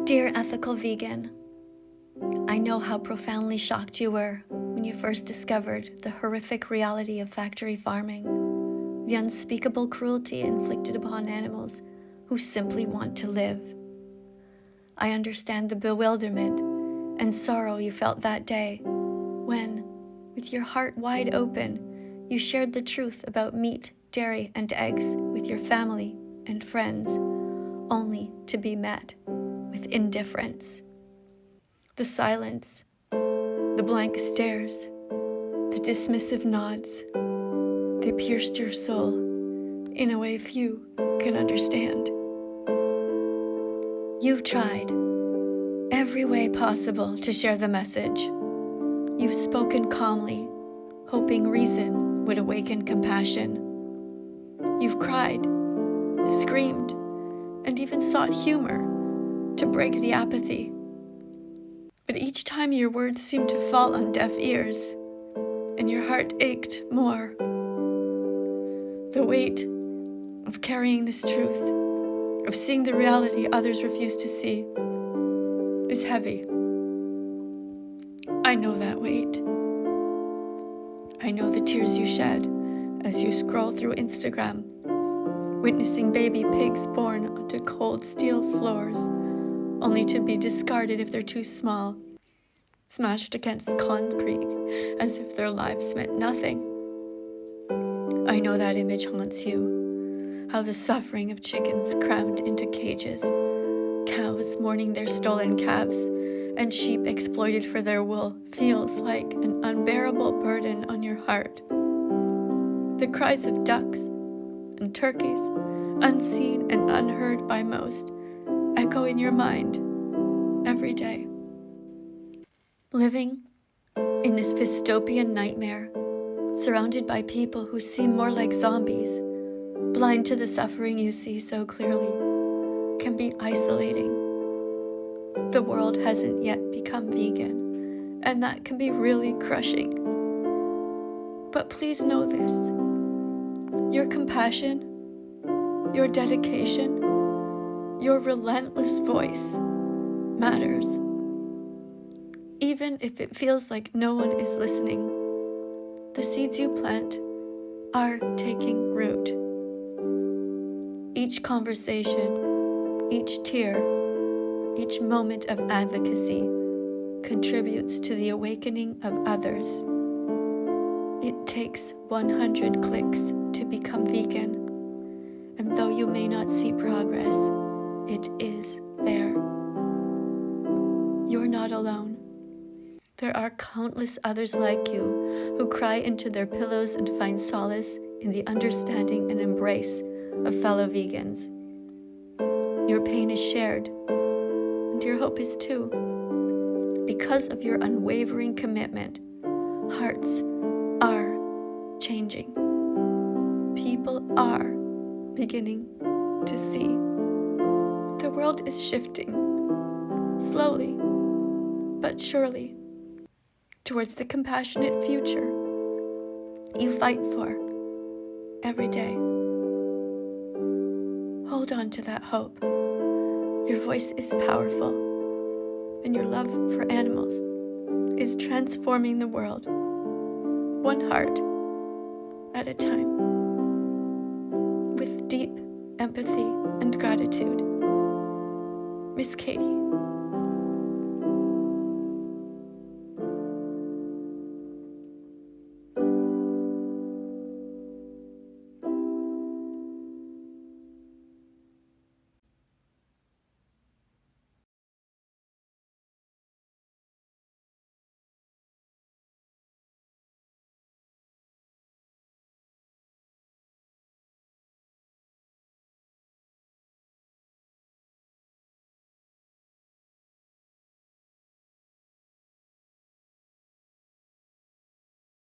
Dear ethical vegan, I know how profoundly shocked you were when you first discovered the horrific reality of factory farming, the unspeakable cruelty inflicted upon animals who simply want to live. I understand the bewilderment and sorrow you felt that day when, with your heart wide open, you shared the truth about meat, dairy, and eggs with your family and friends, only to be met with indifference. The silence, the blank stares, the dismissive nods, they pierced your soul in a way few can understand. You've tried every way possible to share the message. You've spoken calmly, hoping reason would awaken compassion. You've cried, screamed, and even sought humor to break the apathy. But each time your words seemed to fall on deaf ears, and your heart ached more. The weight of carrying this truth, of seeing the reality others refuse to see, is heavy. I know that weight. I know the tears you shed as you scroll through Instagram, witnessing baby pigs born onto cold steel floors, only to be discarded if they're too small, smashed against concrete as if their lives meant nothing. I know that image haunts you, how the suffering of chickens crammed into cages, cows mourning their stolen calves, and sheep exploited for their wool feels like an unbearable burden on your heart. The cries of ducks and turkeys, unseen and unheard by most, echo in your mind every day. Living in this Vystopia nightmare, surrounded by people who seem more like zombies, blind to the suffering you see so clearly, can be isolating. The world hasn't yet become vegan, and that can be really crushing. But please know this: your compassion, your dedication, your relentless voice matters. Even if it feels like no one is listening, the seeds you plant are taking root. Each conversation, each tear, each moment of advocacy contributes to the awakening of others. It takes 100 clicks to become vegan, and though you may not see progress, it is there. You're not alone. There are countless others like you who cry into their pillows and find solace in the understanding and embrace of fellow vegans. Your pain is shared, and your hope is too. Because of your unwavering commitment, hearts are changing. People are beginning to see. The world is shifting, slowly but surely, towards the compassionate future you fight for every day. Hold on to that hope. Your voice is powerful, and your love for animals is transforming the world, one heart at a time. With deep empathy and gratitude, Miss Kadie.